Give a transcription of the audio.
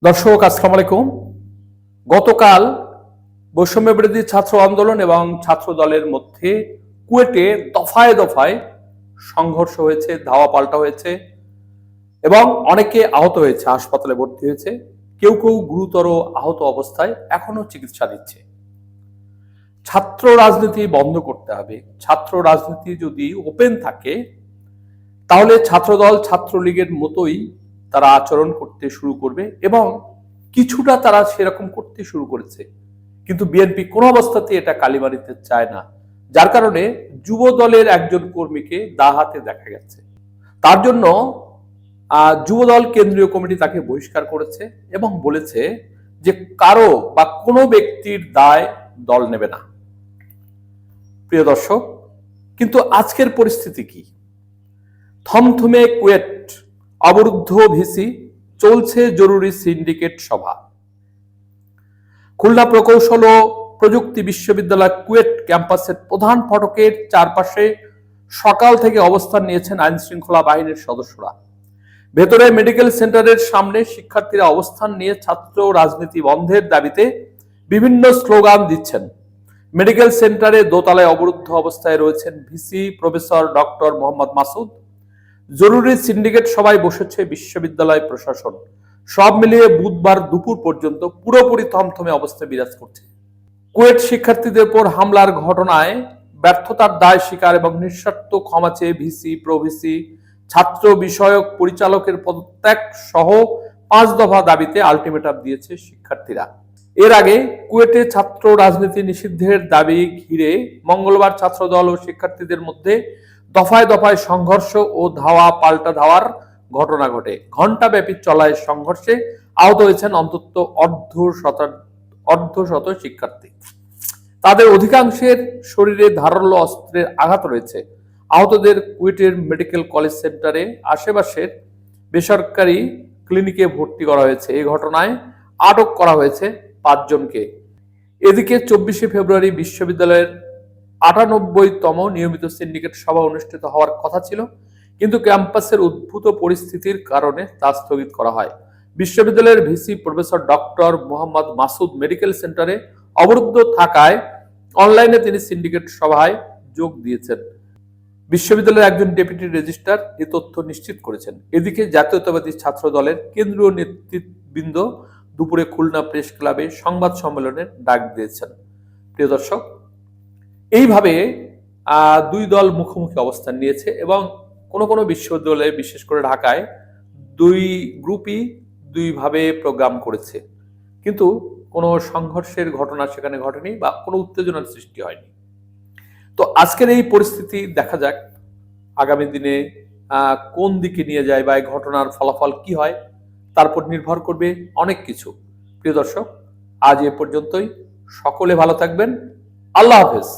দর্শক আসসালামু আলাইকুম। গতকাল বৈষম্য বিরোধী ছাত্র আন্দোলন এবং ছাত্র দলের মধ্যে কুয়েটে দফায় দফায় সংঘর্ষ হয়েছে, ধাওয়া পাল্টা হয়েছে এবং অনেকে আহত হয়েছে, হাসপাতালে ভর্তি হয়েছে। কেউ কেউ গুরুতর আহত অবস্থায় এখনো চিকিৎসা দিচ্ছে। ছাত্র রাজনীতি বন্ধ করতে হবে। ছাত্র রাজনীতি যদি ওপেন থাকে তাহলে ছাত্রদল ছাত্রলীগের মতোই তারা আচরণ করতে শুরু করবে এবং কিছুটা তারা সেরকম করতে শুরু করেছে, কিন্তু বিএনপি কোনো অবস্থাতে এটা কালিমারিতে চায় না, যার কারণে যুব দলের একজন কর্মীকে দা হাতে দেখা গেছে। তার জন্য যুবদল কেন্দ্রীয় কমিটি তাকে বহিষ্কার করেছে এবং বলেছে যে কারো বা কোনো ব্যক্তির দায় দল নেবে না। প্রিয় দর্শক, কিন্তু আজকের পরিস্থিতি কি? থমথমে কুয়েট, অবরুদ্ধ ভিসি, চলছে জরুরি সিন্ডিকেট সভা। খুলনা প্রকৌশল ও প্রযুক্তি বিশ্ববিদ্যালয় কুয়েট ক্যাম্পাসের প্রধান ফটকের চারপাশে সকাল থেকে অবস্থান নিয়েছেন আইন শৃঙ্খলা বাহিনীর সদস্যরা। ভেতরে মেডিকেল সেন্টারের সামনে শিক্ষার্থীরা অবস্থান নিয়ে ছাত্র রাজনীতি বন্ধের দাবিতে বিভিন্ন স্লোগান দিচ্ছেন। মেডিকেল সেন্টারে দোতলায় অবরুদ্ধ অবস্থায় রয়েছেন VC professor doctor Mohammad Masud. জরুরি সিন্ডিকেট সভায় বসেছে বিশ্ববিদ্যালয় প্রশাসন। সব মিলিয়ে বুধবার দুপুর পর্যন্ত পুরোপুরি থমথমে অবস্থা বিরাজ করছে। কুয়েট শিক্ষার্থীদের উপর হামলার ঘটনায় ব্যর্থতার দায় স্বীকার এবং নিঃশর্ত ক্ষমা চেয়ে ভিসি, প্রভিসি, ছাত্র বিষয়ক পরিচালকের পদত্যাগ সহ 5 দফা দাবিতে আলটিমেটাম দিয়েছে শিক্ষার্থীরা। এর আগে কুয়েটে ছাত্র রাজনীতি নিষিদ্ধের দাবি ঘিরে মঙ্গলবার ছাত্রদল ও শিক্ষার্থীদের মধ্যে দফায় দফায় সংঘর্ষ ও ধাওয়া পাল্টা ধাওয়ার ঘটনা ঘটে। ঘণ্টাব্যাপী চলা সংঘর্ষে আহত হয়েছেন অন্তত অর্ধশত শিক্ষার্থী। তাদের অধিকাংশের শরীরে ধারালো অস্ত্রের আঘাত রয়েছে। আহতদের কুয়েটের মেডিকেল কলেজ সেন্টারে আশেপাশের বেসরকারি ক্লিনিকে ভর্তি করা হয়েছে। এই ঘটনায় আটক করা হয়েছে 5 জনকে। এদিকে 24শে ফেব্রুয়ারি বিশ্ববিদ্যালয়ের 98তম নিয়মিত সিন্ডিকেট সভা অনুষ্ঠিত হওয়ার কথা ছিল, কিন্তু ক্যাম্পাসের উদ্ভূত পরিস্থিতির কারণে তা স্থগিত করা হয়। বিশ্ববিদ্যালয়ের VC professor doctor Mohammad Masud medical সেন্টারে অবরুদ্ধ থাকায় অনলাইনে তিনি সিন্ডিকেট সভায় যোগ দিয়েছেন। বিশ্ববিদ্যালয়ের একজন ডেপুটি রেজিস্ট্রার এই তথ্য নিশ্চিত করেছেন। এদিকে জাতীয়তাবাদী ছাত্র দলের কেন্দ্রীয় নেতৃবৃন্দ দুপুরে খুলনা প্রেস ক্লাবে সংবাদ সম্মেলনের ডাক দিয়েছেন। প্রিয় দর্শক, এইভাবে দুই দল মুখোমুখি অবস্থান নিয়েছে এবং কোনো বিশ্ববিদ্যালয়ে, বিশেষ করে ঢাকায়, দুই গ্রুপই দুইভাবে প্রোগ্রাম করেছে, কিন্তু কোনো সংঘর্ষের ঘটনা সেখানে ঘটেনি বা কোনো উত্তেজনার সৃষ্টি হয়নি। তো আজকের এই পরিস্থিতি দেখা যাক আগামী দিনে কোন দিকে নিয়ে যায় বা এই ঘটনার ফলাফল কি হয়, তারপর নির্ভর করবে অনেক কিছু। প্রিয় দর্শক, আজ এ পর্যন্তই। সকলে ভালো থাকবেন। আল্লাহ হাফেজ।